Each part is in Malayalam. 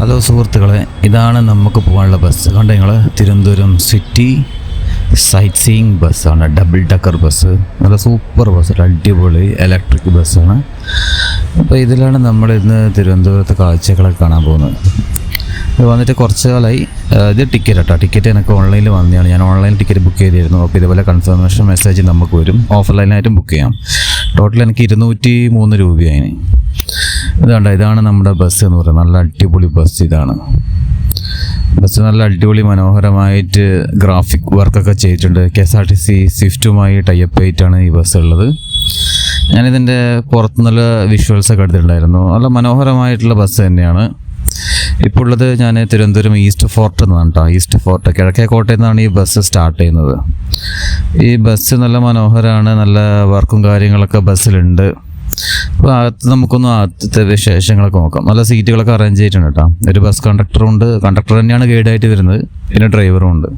ഹലോ സുഹൃത്തുക്കളെ, ഇതാണ് നമുക്ക് പോകാനുള്ള ബസ്. കണ്ട നിങ്ങൾ, തിരുവനന്തപുരം സിറ്റി സൈറ്റ് സീയിങ് ബസ്സാണ്. ഡബിൾ ഡക്കർ ബസ്, നല്ല സൂപ്പർ ബസ്, അടിപൊളി ഇലക്ട്രിക് ബസ്സാണ്. അപ്പോൾ ഇതിലാണ് നമ്മൾ ഇന്ന് തിരുവനന്തപുരത്തെ കാഴ്ചകളൊക്കെ കാണാൻ പോകുന്നത്. ഇത് വന്നിട്ട് കുറച്ച് കാലമായി. ഇത് ടിക്കറ്റ് എനിക്ക് ഓൺലൈനിൽ വന്നതാണ്. ഞാൻ ഓൺലൈൻ ടിക്കറ്റ് ബുക്ക് ചെയ്തിരുന്നു. അപ്പോൾ ഇതുപോലെ കൺഫർമേഷൻ മെസ്സേജ് നമുക്ക് വരും. ഓഫ്ലൈനായിട്ടും ബുക്ക് ചെയ്യാം. ടോട്ടൽ എനിക്ക് 203 രൂപയായിന്. ഇതാണ് നമ്മുടെ ബസ് എന്ന് പറയുന്നത്. നല്ല അടിപൊളി ബസ് ഇതാണ്. ബസ് നല്ല അടിപൊളി മനോഹരമായിട്ട് ഗ്രാഫിക് വർക്കൊക്കെ ചെയ്തിട്ടുണ്ട്. KSRTC സ്വിഫ്റ്റുമായി ടൈപ്പ് ആയിട്ടാണ് ഈ ബസ് ഉള്ളത്. ഞാനിതിൻ്റെ പുറത്തുനിന്നുള്ള വിഷ്വൽസൊക്കെ എടുത്തിട്ടുണ്ടായിരുന്നു. നല്ല മനോഹരമായിട്ടുള്ള ബസ് തന്നെയാണ്. ഇപ്പോൾ ഉള്ളത് ഞാൻ തിരുവനന്തപുരം ഈസ്റ്റ് ഫോർട്ട് എന്നാണ് കേട്ടോ. ഈസ്റ്റ് ഫോർട്ട് കിഴക്കേ കോട്ടയിൽ നിന്നാണ് ഈ ബസ് സ്റ്റാർട്ട് ചെയ്യുന്നത്. ഈ ബസ് നല്ല മനോഹരമാണ്. നല്ല വർക്കും കാര്യങ്ങളൊക്കെ ബസ്സിലുണ്ട്. അപ്പോൾ നമുക്കൊന്ന് ആദ്യത്തെ വിശേഷങ്ങളൊക്കെ നോക്കാം. നല്ല സീറ്റുകളൊക്കെ അറേഞ്ച് ചെയ്തിട്ടുണ്ട് കേട്ടോ. ഒരു ബസ് കണ്ടക്ടറുണ്ട്. കണ്ടക്ടർ തന്നെയാണ് ഗൈഡായിട്ട് വരുന്നത്. പിന്നെ ഡ്രൈവറും ഉണ്ട്.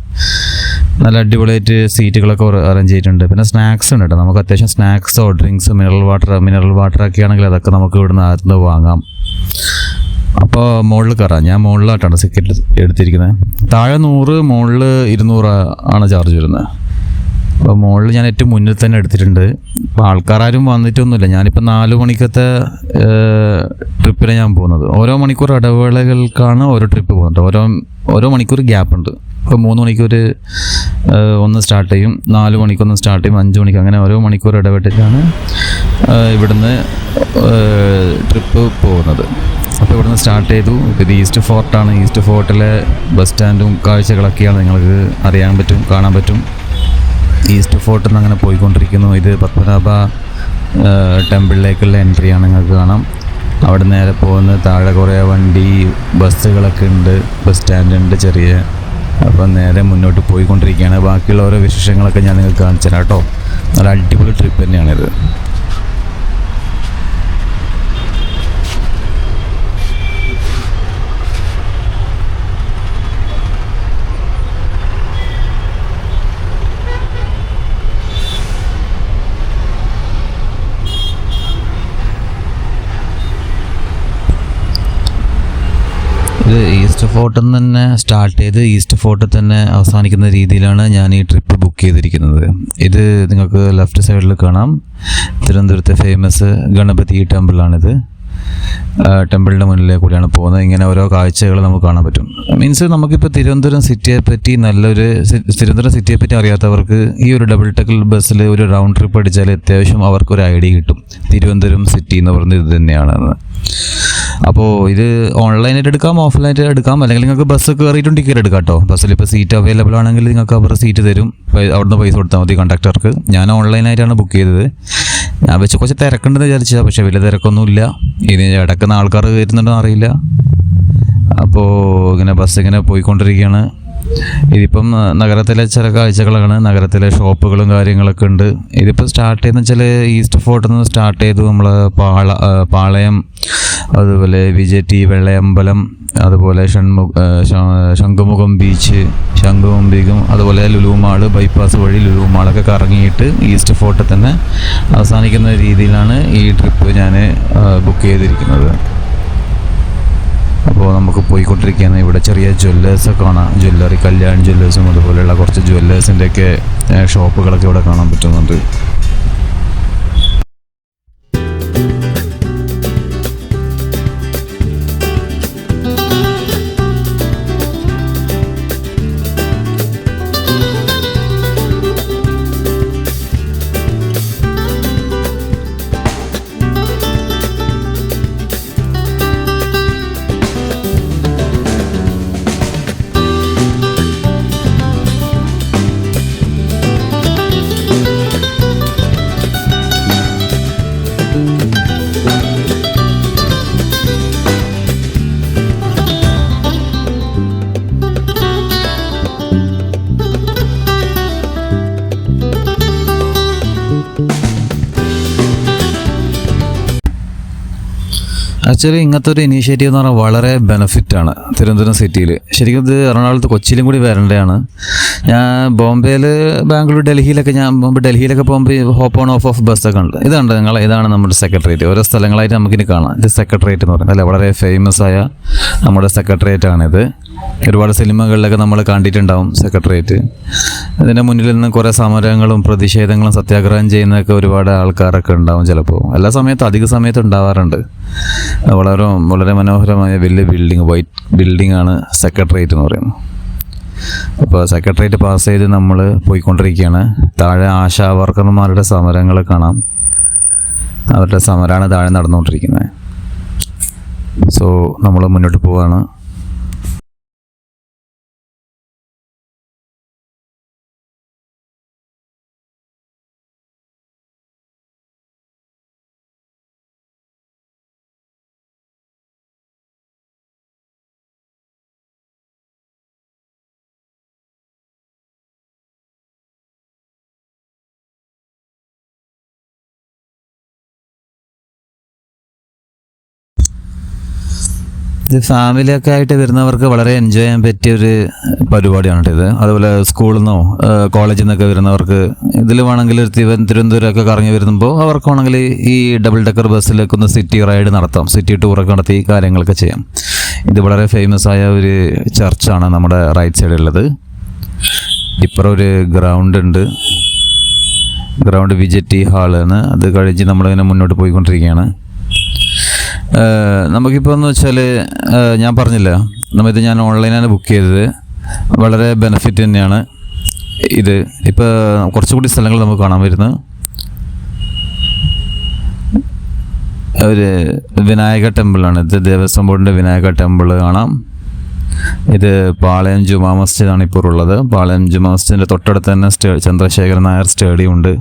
നല്ല അടിപൊളിയായിട്ട് സീറ്റുകളൊക്കെ അറേഞ്ച് ചെയ്തിട്ടുണ്ട്. പിന്നെ സ്നാക്സ് ഉണ്ട് കേട്ടോ. നമുക്ക് അത്യാവശ്യം സ്നാക്സോ ഡ്രിങ്ക്സ് മിനറൽ വാട്ടറൊക്കെ ആണെങ്കിൽ അതൊക്കെ നമുക്ക് ഇവിടുന്ന് ആദ്യം വാങ്ങാം. അപ്പോൾ മുകളിൽ കയറാം. ഞാൻ മുകളിലായിട്ടാണ് ടിക്കറ്റ് എടുത്തിരിക്കുന്നത്. താഴെ 100, മുകളിൽ 200 ആണ് ചാർജ് വരുന്നത്. അപ്പോൾ മുകളിൽ ഞാൻ ഏറ്റവും മുന്നിൽ തന്നെ എടുത്തിട്ടുണ്ട്. അപ്പോൾ ആൾക്കാരും വന്നിട്ടൊന്നുമില്ല. ഞാനിപ്പോൾ 4 മണിക്കത്തെ ട്രിപ്പിലാണ് ഞാൻ പോകുന്നത്. ഓരോ മണിക്കൂർ ഇടവേളകൾക്കാണ് ഓരോ ട്രിപ്പ് പോകുന്നത്. ഓരോ മണിക്കൂർ ഗ്യാപ്പ് ഉണ്ട്. ഇപ്പോൾ 3 മണിക്കൂർ ഒന്ന് സ്റ്റാർട്ട് ചെയ്യും, 4 മണിക്കൊന്ന് സ്റ്റാർട്ട് ചെയ്യും, 5 മണിക്ക്, അങ്ങനെ ഓരോ മണിക്കൂർ ഇടപെട്ടിട്ടാണ് ഇവിടുന്ന് ട്രിപ്പ് പോകുന്നത്. അപ്പോൾ ഇവിടുന്ന് സ്റ്റാർട്ട് ചെയ്തു. ഇത് ഈസ്റ്റ് ഫോർട്ടാണ്. ഈസ്റ്റ് ഫോർട്ടിലെ ബസ് സ്റ്റാൻഡും കാഴ്ചകളൊക്കെയാണ് നിങ്ങൾക്ക് കാണാൻ പറ്റും. ഈസ്റ്റ് ഫോർട്ടിൽ നിന്ന് അങ്ങനെ പോയിക്കൊണ്ടിരിക്കുന്നു. ഇത് പത്മനാഭ ടെമ്പിളിലേക്കുള്ള എൻട്രിയാണ്. നിങ്ങൾക്ക് കാണാം. അവിടെ നേരെ പോകുന്ന താഴെ കുറേ വണ്ടി ബസ്സുകളൊക്കെ ഉണ്ട്. ബസ് സ്റ്റാൻഡുണ്ട് ചെറിയ. അപ്പം നേരെ മുന്നോട്ട് പോയിക്കൊണ്ടിരിക്കുകയാണ്. ബാക്കിയുള്ള ഓരോ വിശേഷങ്ങളൊക്കെ ഞാൻ നിങ്ങൾക്ക് കാണിച്ചു തരാം കേട്ടോ. നല്ല അടിപൊളി ട്രിപ്പ് തന്നെയാണിത്. ഇത് ഈസ്റ്റ് ഫോർട്ടിൽ നിന്ന് തന്നെ സ്റ്റാർട്ട് ചെയ്ത് ഈസ്റ്റ് ഫോർട്ടിൽ തന്നെ അവസാനിക്കുന്ന രീതിയിലാണ് ഞാൻ ഈ ട്രിപ്പ് ബുക്ക് ചെയ്തിരിക്കുന്നത്. ഇത് നിങ്ങൾക്ക് ലെഫ്റ്റ് സൈഡിൽ കാണാം. തിരുവനന്തപുരത്തെ ഫേമസ് ഗണപതി ടെമ്പിളാണിത്. ടെമ്പിളിൻ്റെ മുന്നിലേ കൂടിയാണ് പോകുന്നത്. ഇങ്ങനെ ഓരോ കാഴ്ചകൾ നമുക്ക് കാണാൻ പറ്റും. മീൻസ് നമുക്കിപ്പോൾ തിരുവനന്തപുരം സിറ്റിയെ പറ്റി അറിയാത്തവർക്ക് ഈ ഒരു ഡബിൾ ഡക്കർ ബസ്സിൽ ഒരു റൗണ്ട് ട്രിപ്പ് അടിച്ചാൽ അത്യാവശ്യം അവർക്കൊരു ഐഡിയ കിട്ടും. തിരുവനന്തപുരം സിറ്റി എന്ന് പറയുന്നത് ഇത് തന്നെയാണെന്ന്. അപ്പോൾ ഇത് ഓൺലൈനായിട്ട് എടുക്കാം, ഓഫ്ലൈനായിട്ട് എടുക്കാം. അല്ലെങ്കിൽ നിങ്ങൾക്ക് ബസ് കയറിയിട്ടും ടിക്കറ്റ് എടുക്കാം കേട്ടോ. ബസ്സിൽ ഇപ്പോൾ സീറ്റ് അവൈലബിൾ ആണെങ്കിൽ നിങ്ങൾക്ക് അവർ സീറ്റ് തരും. അവിടുന്ന് പൈസ കൊടുത്താൽ മതി കണ്ടക്ടർക്ക്. ഞാൻ ഓൺലൈനായിട്ടാണ് ബുക്ക് ചെയ്തത്. ഞാൻ വെച്ച് കുറച്ച് തിരക്കുണ്ടെന്ന് വിചാരിച്ചതാണ്. പക്ഷേ വലിയ തിരക്കൊന്നുമില്ല. ഇനി ഇടയ്ക്കുന്ന ആൾക്കാർ വരുന്നുണ്ടോ അറിയില്ല. അപ്പോൾ ബസ് ഇങ്ങനെ പോയിക്കൊണ്ടിരിക്കുകയാണ്. ഇതിപ്പം നഗരത്തിലെ ചില കാഴ്ചകളാണ്. നഗരത്തിലെ ഷോപ്പുകളും കാര്യങ്ങളൊക്കെ ഉണ്ട്. ഇതിപ്പോൾ സ്റ്റാർട്ട് ചെയ്യുന്ന വെച്ചാൽ ഈസ്റ്റ് ഫോർട്ടിൽ നിന്ന് സ്റ്റാർട്ട് ചെയ്തു. നമ്മൾ പാളയം, അതുപോലെ VJT വെള്ളയമ്പലം, അതുപോലെ ശംഖുമുഖം ബീച്ച്, അതുപോലെ ലുലു മാള്, ബൈപ്പാസ് വഴി ലുലു മാളൊക്കെ കറങ്ങിയിട്ട് ഈസ്റ്റ് ഫോർട്ടിൽ തന്നെ അവസാനിക്കുന്ന രീതിയിലാണ് ഈ ട്രിപ്പ് ഞാൻ ബുക്ക് ചെയ്തിരിക്കുന്നത്. അപ്പോൾ നമുക്ക് പോയിക്കൊണ്ടിരിക്കുകയാണ്. ഇവിടെ ചെറിയ ജ്വല്ലേഴ്സൊക്കെ കാണാം. കല്യാൺ ജ്വല്ലേഴ്സും അതുപോലെയുള്ള കുറച്ച് ജ്വല്ലേഴ്സിൻ്റെയൊക്കെ ഷോപ്പുകളൊക്കെ ഇവിടെ കാണാൻ പറ്റുന്നുണ്ട്. ആക്ച്വലി ഇങ്ങനത്തെ ഒരു ഇനീഷ്യേറ്റീവ് എന്ന് പറഞ്ഞാൽ വളരെ ബെനിഫിറ്റാണ് തിരുവനന്തപുരം സിറ്റിയിൽ. ശരിക്കും ഇത് എറണാകുളത്ത് കൊച്ചിയിലും കൂടി വരേണ്ടതാണ്. ഞാൻ ബോംബെയിൽ, ബാംഗ്ലൂർ, ഡൽഹിയിലൊക്കെ ഞാൻ മുമ്പ് ഡൽഹിയിലൊക്കെ പോകുമ്പോൾ ഹോപ്പ് ഓൺ ഓഫ് ബസ്സൊക്കെ ഉണ്ട്. ഇതുണ്ട് നിങ്ങൾ, ഇതാണ് നമ്മുടെ സെക്രട്ടേറിയറ്റ്. ഓരോ സ്ഥലങ്ങളായിട്ട് നമുക്കിനി കാണാം. ഇത് സെക്രട്ടേറിയറ്റ് എന്ന് പറയുന്നത് അല്ലേ, വളരെ ഫേമസ് ആയ നമ്മുടെ സെക്രട്ടേറിയറ്റ് ആണിത്. ഒരുപാട് സിനിമകളിലൊക്കെ നമ്മൾ കണ്ടിട്ടുണ്ടാവും സെക്രട്ടേറിയറ്റ്. ഇതിൻ്റെ മുന്നിൽ നിന്ന് കുറേ സമരങ്ങളും പ്രതിഷേധങ്ങളും സത്യാഗ്രഹം ചെയ്യുന്നതൊക്കെ ഒരുപാട് ആൾക്കാരൊക്കെ ഉണ്ടാവും. ചിലപ്പോൾ എല്ലാ സമയത്തും, അധിക സമയത്ത് ഉണ്ടാവാറുണ്ട്. വളരെ വളരെ മനോഹരമായ വലിയ ബിൽഡിങ്, വൈറ്റ് ബിൽഡിംഗ് ആണ് സെക്രട്ടേറിയറ്റ് എന്ന് പറയുന്നത്. അപ്പോൾ സെക്രട്ടേറിയറ്റ് പാസ് ചെയ്ത് നമ്മൾ പോയിക്കൊണ്ടിരിക്കുകയാണ്. താഴെ ആശാ വർക്കർമാരുടെ സമരങ്ങൾ കാണാം. അവരുടെ സമരമാണ് താഴെ നടന്നുകൊണ്ടിരിക്കുന്നത്. സോ നമ്മൾ മുന്നോട്ട് പോവുകയാണ്. ഇത് ഫാമിലിയൊക്കെ ആയിട്ട് വരുന്നവർക്ക് വളരെ എൻജോയ് ചെയ്യാൻ പറ്റിയൊരു പരിപാടിയാണ് ഇത്. അതുപോലെ സ്കൂളിൽ നിന്നോ കോളേജിൽ നിന്നൊക്കെ വരുന്നവർക്ക് ഇതിൽ വേണമെങ്കിൽ തിരുവനന്തപുരമൊക്കെ കറങ്ങി വരുമ്പോൾ അവർക്ക് വേണമെങ്കിൽ ഈ ഡബിൾ ഡെക്കർ ബസ്സിലേക്ക് ഒന്ന് സിറ്റി റൈഡ് നടത്താം, സിറ്റി ടൂറൊക്കെ നടത്തി കാര്യങ്ങളൊക്കെ ചെയ്യാം. ഇത് വളരെ ഫേമസ് ആയ ഒരു ചർച്ചാണ് നമ്മുടെ റൈറ്റ് സൈഡിലുള്ളത്. ഇപ്പുറം ഒരു ഗ്രൗണ്ട് ഉണ്ട്, ഗ്രൗണ്ട് വിജറ്റി ഹാളാണ്. അത് കഴിഞ്ഞ് നമ്മളിങ്ങനെ മുന്നോട്ട് പോയിക്കൊണ്ടിരിക്കുകയാണ്. നമുക്കിപ്പോൾ എന്ന് വെച്ചാൽ ഞാൻ പറഞ്ഞില്ല, ഇത് ഞാൻ ഓൺലൈനാണ് ബുക്ക് ചെയ്തത്. വളരെ ബെനിഫിറ്റ് തന്നെയാണ് ഇത്. ഇപ്പോൾ കുറച്ചുകൂടി സ്ഥലങ്ങൾ നമുക്ക് കാണാൻ വരുന്നു. ഒരു വിനായക ടെമ്പിളാണ് ഇത്, ദേവസ്വം ബോർഡിൻ്റെ വിനായക ടെമ്പിൾ കാണാം. ഇത് പാളയം ജുമാ മസ്ജിദാണ് ഇപ്പോൾ ഉള്ളത്. പാളയം ജുമാ മസ്ജിദിൻ്റെ തൊട്ടടുത്ത് തന്നെ ചന്ദ്രശേഖരൻ നായർ സ്റ്റേഡിയം ഉണ്ട്.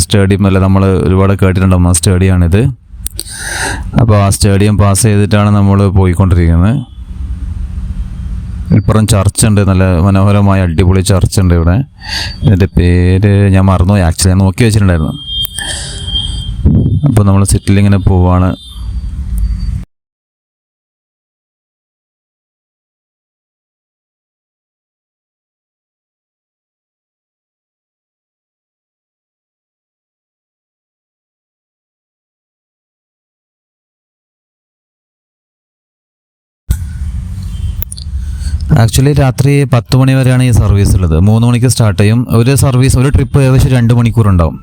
സ്റ്റേഡിയം അല്ല, നമ്മൾ ഒരുപാട് കേട്ടിട്ടുണ്ടാവും ആ സ്റ്റേഡിയമാണിത്. അപ്പോൾ ആ സ്റ്റേഡിയം പാസ് ചെയ്തിട്ടാണ് നമ്മൾ പോയിക്കൊണ്ടിരിക്കുന്നത്. ഇപ്പുറം ചർച്ചുണ്ട്, നല്ല മനോഹരമായ അടിപൊളി ചർച്ചുണ്ട് ഇവിടെ. ഇതിൻ്റെ പേര് ഞാൻ മറന്നുപോയി, ആക്ച്വലി ഞാൻ നോക്കി വെച്ചിട്ടുണ്ടായിരുന്നു. അപ്പോൾ നമ്മൾ സിറ്റിലിങ്ങനെ പോവാണ്. ആക്ച്വലി രാത്രി 10 മണി വരെയാണ് ഈ സർവീസ് ഉള്ളത്. 3 മണിക്ക് സ്റ്റാർട്ട് ചെയ്യും. ഒരു സർവീസ്, ഒരു ട്രിപ്പ് ഏകദേശം 2 മണിക്കൂർ ഉണ്ടാവും.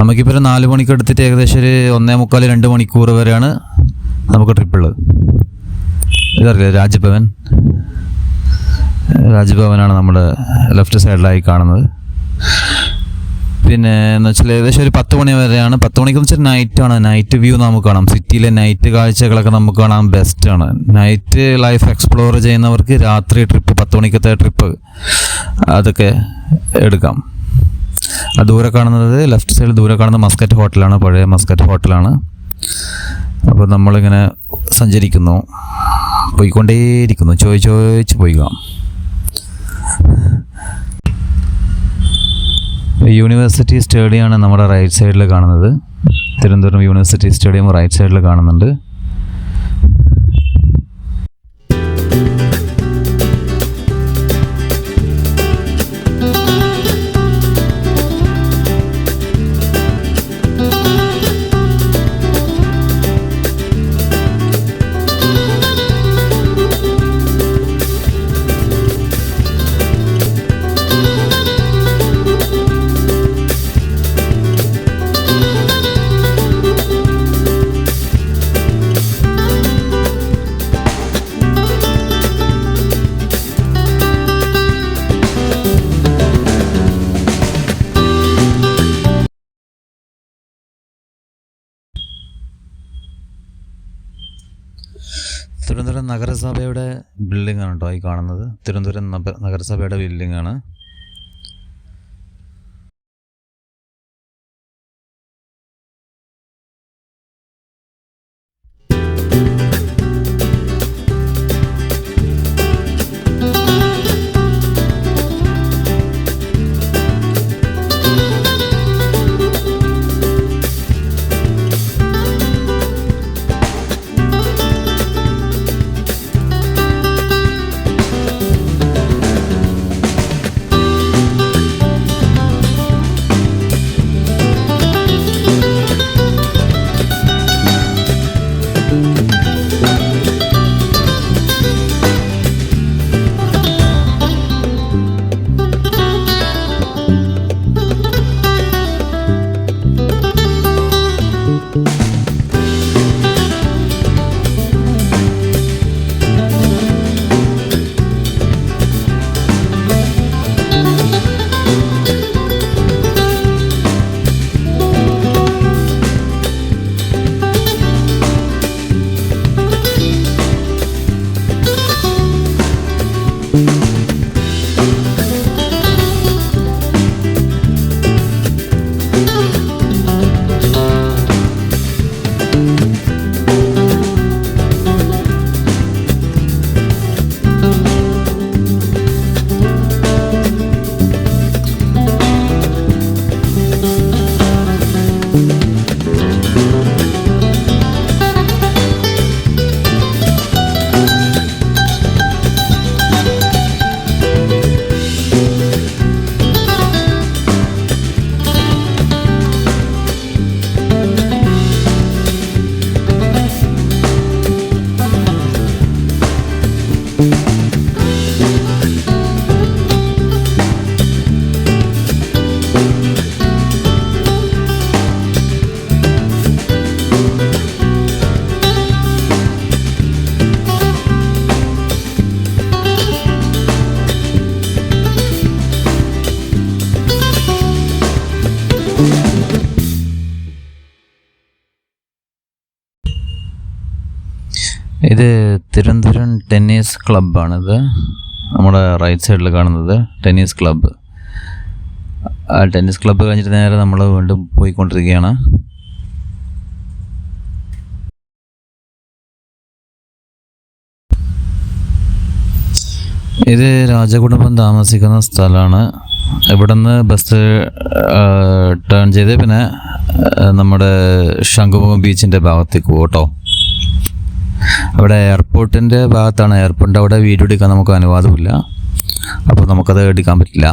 നമുക്കിപ്പോൾ ഒരു 4 മണിക്ക് എടുത്തിട്ട് ഏകദേശം ഒരു 1.25-2 മണിക്കൂർ വരെയാണ് നമുക്ക് ട്രിപ്പുള്ളത്. ഇതറിയില്ല, രാജ്ഭവനാണ് നമ്മുടെ ലെഫ്റ്റ് സൈഡിലായി കാണുന്നത്. പിന്നെ എന്ന് വെച്ചാൽ ഏകദേശം ഒരു 10 മണി വരെയാണ്. 10 മണിക്കെന്ന് വെച്ചാൽ നൈറ്റാണ്. നൈറ്റ് വ്യൂ നമുക്ക് കാണാം. സിറ്റിയിലെ നൈറ്റ് കാഴ്ചകളൊക്കെ നമുക്ക് കാണാൻ ബെസ്റ്റാണ്. നൈറ്റ് ലൈഫ് എക്സ്പ്ലോർ ചെയ്യുന്നവർക്ക് രാത്രി ട്രിപ്പ്, 10 മണിക്കത്തെ ട്രിപ്പ് അതൊക്കെ എടുക്കാം. ദൂരെ കാണുന്നത്, ലെഫ്റ്റ് സൈഡിൽ ദൂരെ കാണുന്നത് മസ്കറ്റ് ഹോട്ടലാണ്, പഴയ മസ്കറ്റ് ഹോട്ടലാണ്. അപ്പോൾ നമ്മളിങ്ങനെ സഞ്ചരിക്കുന്നു, പോയിക്കൊണ്ടേയിരിക്കുന്നു, ചോദിച്ച് പോയിക്കാം. യൂണിവേഴ്സിറ്റി സ്റ്റേഡിയമാണ് നമ്മുടെ റൈറ്റ് സൈഡിൽ കാണുന്നത്. തിരുവനന്തപുരം യൂണിവേഴ്സിറ്റി സ്റ്റേഡിയം റൈറ്റ് സൈഡിൽ കാണുന്നുണ്ട്. തിരുവനന്തപുരം നഗരസഭയുടെ ബിൽഡിംഗ് ആണ് കേട്ടോ ഈ കാണുന്നത്. തിരുവനന്തപുരം നഗരസഭയുടെ ബിൽഡിംഗ് ആണ്. ഇത് തിരുവനന്തപുരം ടെന്നീസ് ക്ലബ്ബാണിത്. നമ്മുടെ റൈറ്റ് സൈഡിൽ കാണുന്നത് ടെന്നീസ് ക്ലബ്ബ്. ആ ടെന്നീസ് ക്ലബ്ബ് കഴിഞ്ഞിട്ട് നേരെ നമ്മൾ വീണ്ടും പോയിക്കൊണ്ടിരിക്കുകയാണ്. ഇത് രാജകുടുംബം താമസിക്കുന്ന സ്ഥലമാണ്. ഇവിടെ നിന്ന് ബസ് ടേൺ ചെയ്ത് പിന്നെ നമ്മുടെ ശംഖുമുഖം ബീച്ചിൻ്റെ ഭാഗത്തേക്ക് പോകും കേട്ടോ. അവിടെ എയർപോർട്ടിൻ്റെ ഭാഗത്താണ്. എയർപോർട്ടിൻ്റെ അവിടെ വീഡിയോ എടുക്കാൻ നമുക്ക് അനുവാദമില്ല, അപ്പോൾ നമുക്കത് എടുക്കാൻ പറ്റില്ല.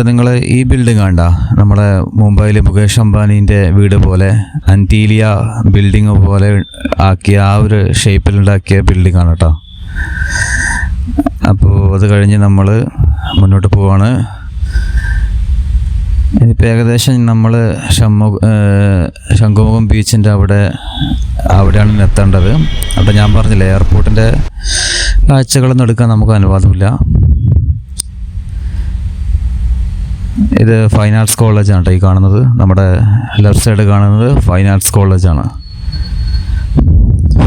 നിങ്ങൾ ഈ ബിൽഡിംഗ് കണ്ട നമ്മളെ മുംബൈയിലെ മുകേഷ് അംബാനീൻ്റെ വീട് പോലെ അന്റീലിയ ബിൽഡിംഗ് പോലെ ആക്കിയ ആ ഒരു ഷേപ്പിലുണ്ടാക്കിയ ബിൽഡിംഗ് ആണ് കേട്ടോ. അപ്പോൾ അത് കഴിഞ്ഞ് നമ്മൾ മുന്നോട്ട് പോവാണ്. ഇനിയിപ്പോൾ ഏകദേശം നമ്മൾ ശംഖുമുഖം ബീച്ചിൻ്റെ അവിടെയാണ് എത്തേണ്ടത്. അപ്പോൾ ഞാൻ പറഞ്ഞില്ലേ, എയർപോർട്ടിൻ്റെ കാഴ്ചകളൊന്നും എടുക്കാൻ നമുക്ക് അനുവാദമില്ല. ഇത് ഫൈൻ ആർട്സ് കോളേജാണ് കേട്ടോ ഈ കാണുന്നത്. നമ്മുടെ ലെഫ്റ്റ് സൈഡ് കാണുന്നത് ഫൈൻ ആർട്സ് കോളേജാണ്.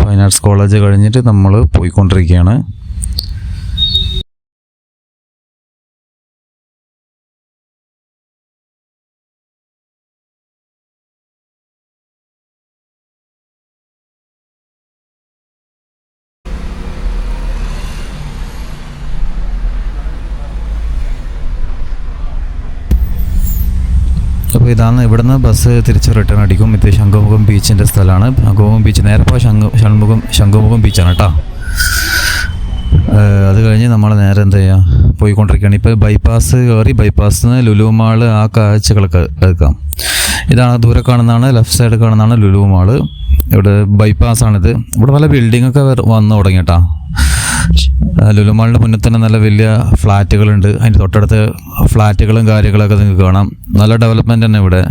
ഫൈൻ ആർട്സ് കോളേജ് കഴിഞ്ഞിട്ട് നമ്മൾ പോയിക്കൊണ്ടിരിക്കുകയാണ്. അപ്പോൾ ഇതാണ് ഇവിടുന്ന് ബസ് തിരിച്ച് റിട്ടേൺ അടിക്കും. ഇത് ശംഖുമുഖം ബീച്ചിൻ്റെ സ്ഥലമാണ്. ശംഖുമുഖം ബീച്ച് നേരെ പോയി ശംഖുമുഖം ബീച്ചാണ് കേട്ടോ. അത് കഴിഞ്ഞ് നമ്മൾ നേരെ എന്താ ചെയ്യുക, പോയിക്കൊണ്ടിരിക്കുകയാണ്. ഇപ്പോൾ ബൈപ്പാസ് കയറി ബൈപ്പാസിൽ നിന്ന് ലുലു മാള് ആ കാഴ്ചകളൊക്കെ എടുക്കാം. ഇതാണ് ദൂരെ കാണുന്നതാണ്, ലെഫ്റ്റ് സൈഡ് കാണുന്നതാണ് ലുലു മാള്. ഇവിടെ ബൈപ്പാസാണിത്. ഇവിടെ നല്ല ബിൽഡിങ്ങൊക്കെ വന്നു തുടങ്ങി കേട്ടോ. ലുലു മാളിൻ്റെ മുന്നിൽ തന്നെ നല്ല വലിയ ഫ്ലാറ്റുകളുണ്ട്. അതിൻ്റെ തൊട്ടടുത്ത് ഫ്ലാറ്റുകളും കാര്യങ്ങളൊക്കെ നിങ്ങൾക്ക് കാണാം. നല്ല ഡെവലപ്മെൻറ്റ് തന്നെ ഇവിടെ.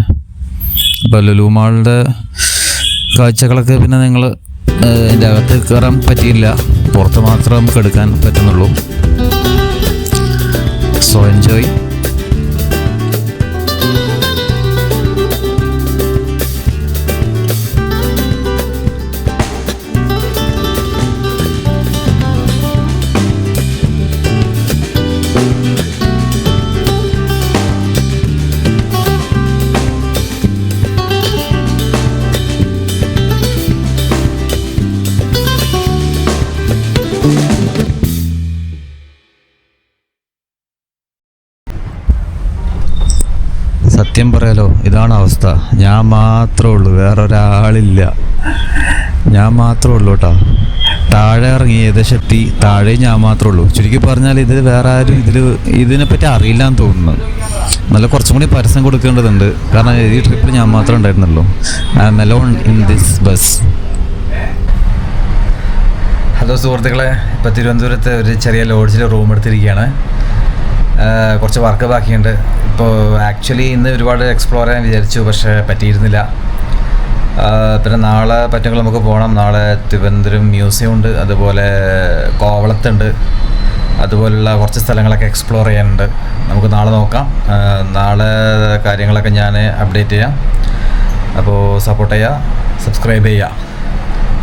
ഇപ്പോൾ ലുലു മാളിൻ്റെ കാഴ്ചകളൊക്കെ പിന്നെ നിങ്ങൾ അതിൻ്റെ അകത്ത് കയറാൻ പറ്റിയില്ല, പുറത്ത് മാത്രമേ നമുക്ക് എടുക്കാൻ പറ്റുന്നുള്ളൂ. So enjoy. സത്യം പറയാലോ, ഇതാണ് അവസ്ഥ. ഞാൻ മാത്രമേ ഉള്ളൂ, വേറൊരാളില്ല. ഞാൻ മാത്രമേ ഉള്ളൂ കേട്ടോ. താഴെ ഇറങ്ങി ഏകദേശം എത്തി. താഴെ ഞാൻ മാത്രമേ ഉള്ളൂ. ചുരുക്കി പറഞ്ഞാൽ ഇത് വേറെ ആരും ഇതിനെപ്പറ്റി അറിയില്ല എന്ന് തോന്നുന്നു. നല്ല കുറച്ചും കൂടി പരസ്യം കൊടുക്കേണ്ടതുണ്ട്. കാരണം ഈ ട്രിപ്പിൽ ഞാൻ മാത്രമേ ഉണ്ടായിരുന്നുള്ളൂ. I am alone in this bus. Hello സുഹൃത്തുക്കളെ, ഇപ്പോൾ തിരുവനന്തപുരത്ത് ഒരു ചെറിയ ലോഡ്ജിൽ റൂം എടുത്തിരിക്കുകയാണ്. കുറച്ച് വർക്ക് ബാക്കിയുണ്ട്. ഇപ്പോൾ ആക്ച്വലി ഇന്ന് ഒരുപാട് എക്സ്പ്ലോർ ചെയ്യാൻ വിചാരിച്ചു, പക്ഷേ പറ്റിയിരുന്നില്ല. പിന്നെ നാളെ പറ്റുമെങ്കിൽ നമുക്ക് പോകണം. നാളെ തിരുവനന്തപുരം മ്യൂസിയം ഉണ്ട്, അതുപോലെ കോവളത്തുണ്ട്, അതുപോലുള്ള കുറച്ച് സ്ഥലങ്ങളൊക്കെ എക്സ്പ്ലോർ ചെയ്യാനുണ്ട്. നമുക്ക് നാളെ നോക്കാം. നാളെ കാര്യങ്ങളൊക്കെ ഞാൻ അപ്ഡേറ്റ് ചെയ്യാം. അപ്പോൾ സപ്പോർട്ട് ചെയ്യുക, സബ്സ്ക്രൈബ് ചെയ്യുക.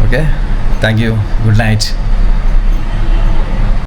Okay, thank you, good night.